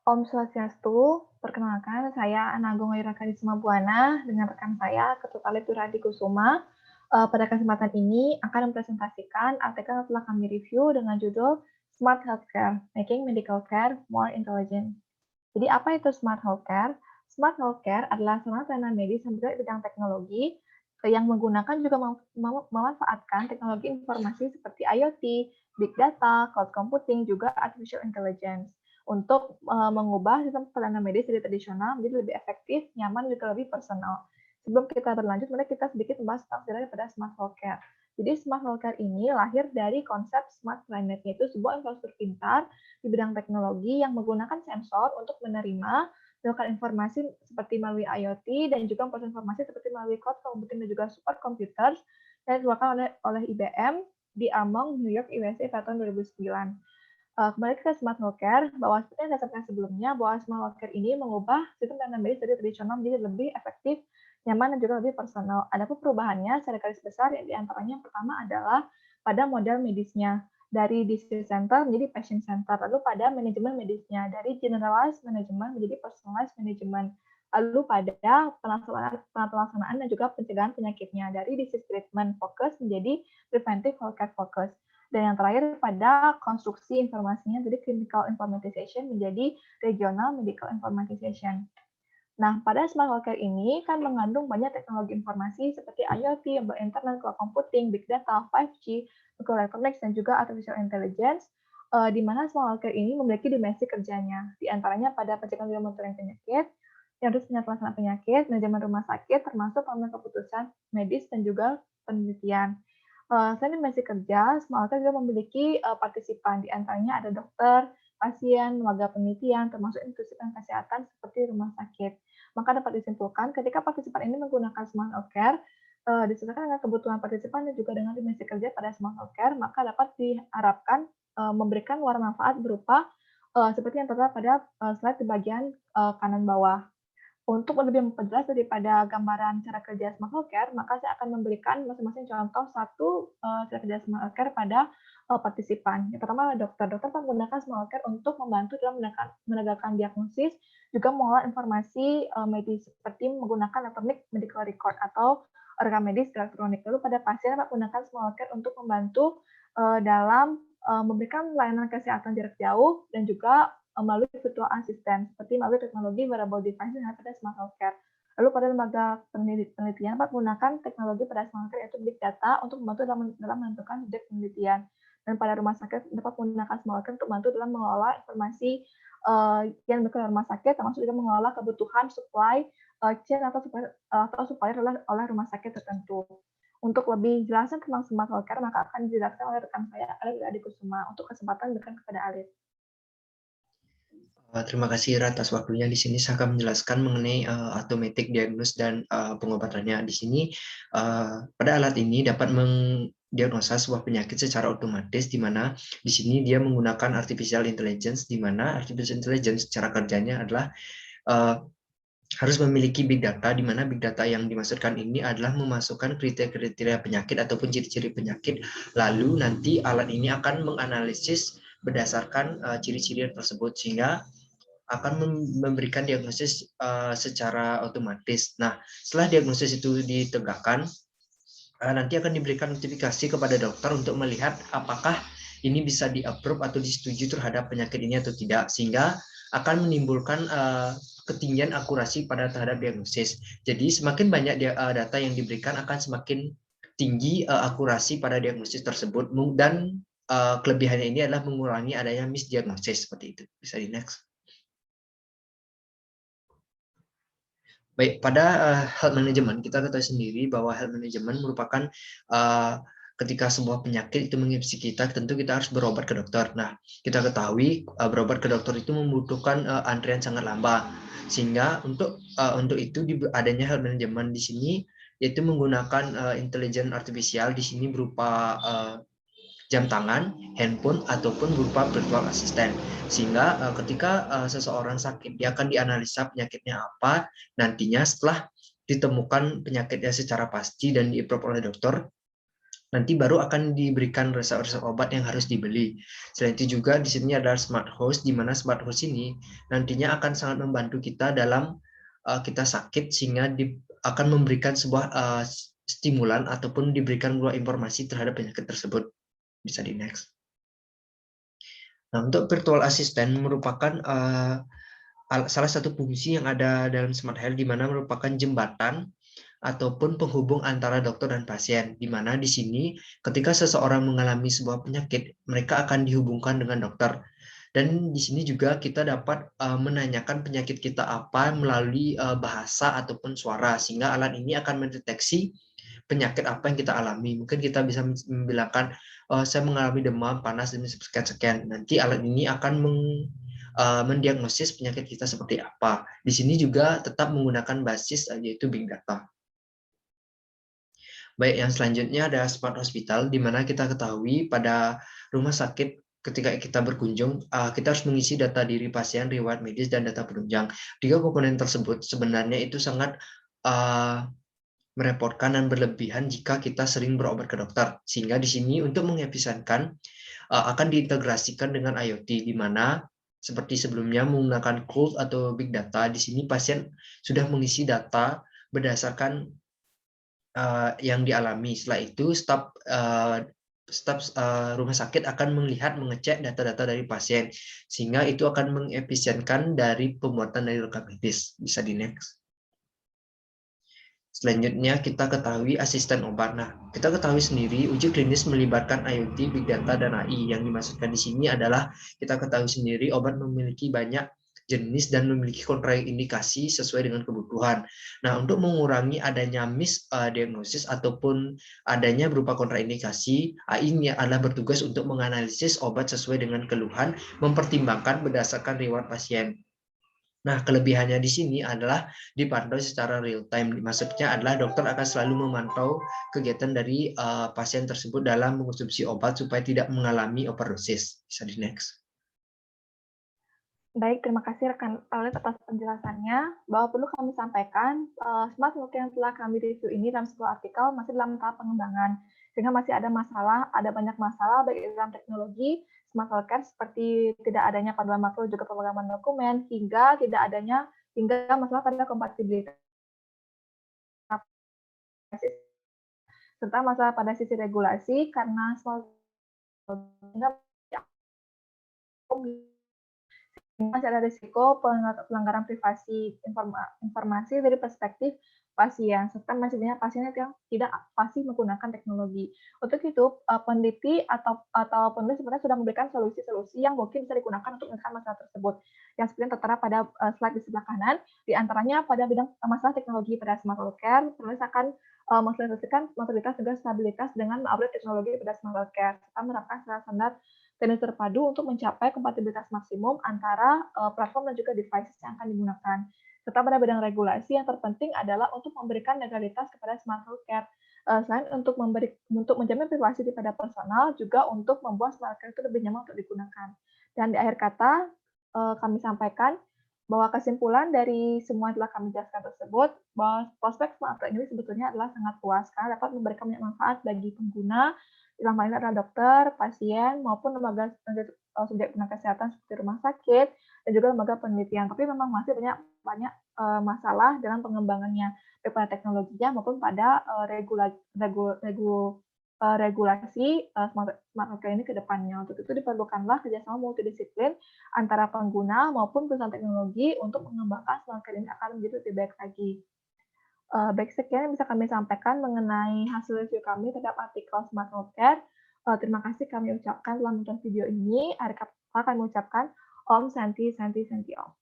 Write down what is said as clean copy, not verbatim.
Om Swastiastu, perkenalkan saya Anagung Wirakarisma Buana dengan rekan saya Ketua Lab Duradi Kusuma. Pada kesempatan ini akan mempresentasikan artikel yang telah kami review dengan judul Smart Healthcare, Making Medical Care More Intelligent. Jadi apa itu Smart Healthcare? Smart Healthcare adalah sarana pelayanan medis yang bergerak di bidang teknologi yang menggunakan juga memanfaatkan teknologi informasi seperti IoT, Big Data, Cloud Computing, juga Artificial Intelligence untuk mengubah sistem pelayanan medis dari tradisional menjadi lebih efektif, nyaman, juga lebih personal. Sebelum kita berlanjut, mari kita sedikit membahas tentang daripada Smart Healthcare. Jadi Smart Healthcare ini lahir dari konsep Smart Planet, yaitu sebuah infrastruktur pintar di bidang teknologi yang menggunakan sensor untuk menerima, melakukan informasi seperti melalui IoT dan juga memproses informasi seperti melalui cloud computing dan juga super computer yang dikeluarkan oleh IBM di Among New York, USA pada tahun 2009. Kembali ke Smart Healthcare, bahwa seperti yang saya sampaikan sebelumnya, bahwa Smart Healthcare ini mengubah sistem pelayanan medis dari tradisional menjadi lebih efektif, nyaman, dan juga lebih personal. Adapun perubahannya secara garis besar, yang diantaranya yang pertama adalah pada model medisnya, dari disease center menjadi patient center, lalu pada manajemen medisnya, dari generalized management menjadi personalized management, lalu pada pelaksanaan dan juga pencegahan penyakitnya, dari disease treatment focus menjadi preventive healthcare focus. Dan yang terakhir pada konstruksi informasinya dari clinical informatization menjadi regional medical informatization. Nah, pada smart healthcare ini kan mengandung banyak teknologi informasi seperti IoT, internet, cloud computing, big data, 5G, micro electronics, dan juga artificial intelligence, di mana smart healthcare ini memiliki dimensi kerjanya. Di antaranya pada pencegahan dan monitoring penyakit, yang harus pelaksanaan penyakit, manajemen rumah sakit, termasuk pengambilan keputusan medis dan juga penelitian. Selain dimensi kerja, Smart Healthcare juga memiliki partisipan, di antaranya ada dokter, pasien, lembaga penelitian, termasuk institusi kesehatan seperti rumah sakit. Maka dapat disimpulkan, ketika partisipan ini menggunakan Smart Healthcare, disesuaikan dengan kebutuhan partisipan dan juga dengan dimensi kerja pada Smart Healthcare, maka dapat diharapkan memberikan warna manfaat berupa seperti yang terdapat pada slide di bagian kanan bawah. Untuk lebih memperjelas daripada gambaran cara kerja Smart Healthcare, maka saya akan memberikan masing-masing contoh satu cara kerja Smart Healthcare pada partisipan. Yang pertama adalah dokter. Dokter menggunakan Smart Healthcare untuk membantu dalam menegakkan diagnosis, juga mengolah informasi medis seperti menggunakan electronic medical record atau rekam medis elektronik. Lalu pada pasien dapat menggunakan Smart Healthcare untuk membantu dalam memberikan layanan kesehatan jarak jauh dan juga melalui virtual assistant, seperti melalui teknologi wearable device yang ada pada Smart Healthcare. Lalu pada lembaga penelitian dapat menggunakan teknologi pada Smart Healthcare yaitu Big Data untuk membantu dalam menentukan subjek penelitian. Dan pada rumah sakit dapat menggunakan Smart Healthcare untuk membantu dalam mengelola informasi yang diberikan rumah sakit, termasuk juga mengelola kebutuhan supply chain atau supplier oleh rumah sakit tertentu. Untuk lebih jelasnya tentang Smart Healthcare, maka akan dijelaskan oleh rekan saya, Alif Adi Kusuma. Untuk kesempatan berikan kepada Alif. Terima kasih Ira atas waktunya. Di sini saya akan menjelaskan mengenai automatic diagnosis dan pengobatannya. Di sini pada alat ini dapat mendiagnosa sebuah penyakit secara otomatis, di mana di sini dia menggunakan artificial intelligence, di mana artificial intelligence cara kerjanya adalah harus memiliki big data, di mana big data yang dimaksudkan ini adalah memasukkan kriteria penyakit ataupun ciri-ciri penyakit, lalu nanti alat ini akan menganalisis berdasarkan ciri-ciri tersebut sehingga akan memberikan diagnosis secara otomatis. Nah, setelah diagnosis itu ditegakkan, nanti akan diberikan notifikasi kepada dokter untuk melihat apakah ini bisa di-approve atau disetujui terhadap penyakit ini atau tidak, sehingga akan menimbulkan ketinggian akurasi terhadap diagnosis. Jadi semakin banyak data yang diberikan akan semakin tinggi akurasi pada diagnosis tersebut, dan kelebihannya ini adalah mengurangi adanya misdiagnosis seperti itu. Bisa di next. Baik, pada health management kita ketahui sendiri bahwa health management merupakan ketika sebuah penyakit itu menginfeksi kita, tentu kita harus berobat ke dokter. Nah, kita ketahui berobat ke dokter itu membutuhkan antrian sangat lama, sehingga untuk itu adanya health management di sini yaitu menggunakan intelligence artificial di sini berupa jam tangan, handphone, ataupun berupa virtual assistant. Sehingga ketika seseorang sakit, dia akan dianalisa penyakitnya apa, nantinya setelah ditemukan penyakitnya secara pasti dan di-approve oleh dokter, nanti baru akan diberikan resep-resep obat yang harus dibeli. Selain itu juga di sini ada smart host, di mana smart host ini nantinya akan sangat membantu kita dalam kita sakit, sehingga akan memberikan sebuah stimulan ataupun diberikan sebuah informasi terhadap penyakit tersebut. Bisa di next. Nah, untuk virtual assistant merupakan salah satu fungsi yang ada dalam smart health, di mana merupakan jembatan ataupun penghubung antara dokter dan pasien, di mana di sini ketika seseorang mengalami sebuah penyakit, mereka akan dihubungkan dengan dokter. Dan di sini juga kita dapat menanyakan penyakit kita apa melalui bahasa ataupun suara, sehingga alat ini akan mendeteksi penyakit apa yang kita alami. Mungkin kita bisa membilangkan, saya mengalami demam, panas, dan sekian-sekian. Nanti alat ini akan mendiagnosis penyakit kita seperti apa. Di sini juga tetap menggunakan basis yaitu big data. Baik, yang selanjutnya ada smart hospital, di mana kita ketahui pada rumah sakit ketika kita berkunjung, kita harus mengisi data diri pasien, riwayat medis, dan data penunjang. Tiga komponen tersebut sebenarnya itu sangat merepotkan dan berlebihan jika kita sering berobat ke dokter. Sehingga di sini untuk mengefisienkan akan diintegrasikan dengan IoT, di mana seperti sebelumnya menggunakan cloud atau big data. Di sini pasien sudah mengisi data berdasarkan yang dialami. Setelah itu staf rumah sakit akan mengecek data-data dari pasien, sehingga itu akan mengefisienkan dari pembuatan dari rekam medis. Bisa di next. Selanjutnya kita ketahui asisten obat. Nah, kita ketahui sendiri uji klinis melibatkan IoT, Big Data, dan AI. Yang dimaksudkan di sini adalah kita ketahui sendiri obat memiliki banyak jenis dan memiliki kontraindikasi sesuai dengan kebutuhan. Nah, untuk mengurangi adanya misdiagnosis ataupun adanya berupa kontraindikasi, AI ini adalah bertugas untuk menganalisis obat sesuai dengan keluhan, mempertimbangkan berdasarkan riwayat pasien. Nah, kelebihannya di sini adalah dipantau secara real time. Maksudnya adalah dokter akan selalu memantau kegiatan dari pasien tersebut dalam mengonsumsi obat supaya tidak mengalami overdosis. Bisa di next. Baik, terima kasih rekan Alit atas penjelasannya. Bahwa perlu kami sampaikan, smart healthcare yang telah kami review ini dalam sebuah artikel masih dalam tahap pengembangan, sehingga masih ada banyak masalah baik dalam teknologi smart healthcare seperti tidak adanya panduan makro juga pemrograman dokumen, hingga masalah pada kompatibilitas serta masalah pada sisi regulasi karena smart masih ada risiko pelanggaran privasi informasi dari perspektif pasien, serta masih banyak pasien yang tidak pasti menggunakan teknologi. Untuk itu, peneliti atau penulis sebenarnya sudah memberikan solusi-solusi yang mungkin bisa digunakan untuk menyelesaikan masalah tersebut. Yang seperti yang tertera pada slide di sebelah kanan, di antaranya pada bidang masalah teknologi pada smart healthcare, penulis akan mensosialisasikan mobilitas juga stabilitas dengan mengupgrade teknologi pada smart healthcare, serta menerapkan standar teknik terpadu untuk mencapai kompatibilitas maksimum antara platform dan juga devices yang akan digunakan. Serta pada bidang regulasi yang terpenting adalah untuk memberikan legalitas kepada smart healthcare. Selain untuk menjamin privasi pada personal, juga untuk membuat smart healthcare itu lebih nyaman untuk digunakan. Dan di akhir kata, kami sampaikan bahwa kesimpulan dari semua yang telah kami jelaskan tersebut, bahwa prospek smart healthcare ini sebetulnya adalah sangat luas, karena dapat memberikan banyak manfaat bagi pengguna, dalam hal ini adalah dokter, pasien, maupun lembaga subjek tenaga kesehatan seperti rumah sakit, dan juga lembaga penelitian. Tapi memang masih banyak masalah dalam pengembangannya, baik pada teknologinya maupun pada regulasi smart healthcare ini ke depannya. Untuk itu diperlukanlah kerjasama multidisiplin antara pengguna maupun perusahaan teknologi untuk mengembangkan smart healthcare ini akan menjadi lebih baik lagi. Baik, sekian yang bisa kami sampaikan mengenai hasil review kami terhadap artikel Smart Healthcare. Terima kasih kami ucapkan telah menonton video ini. Akhir kata kami ucapkan Om Santi Santi Santi Om.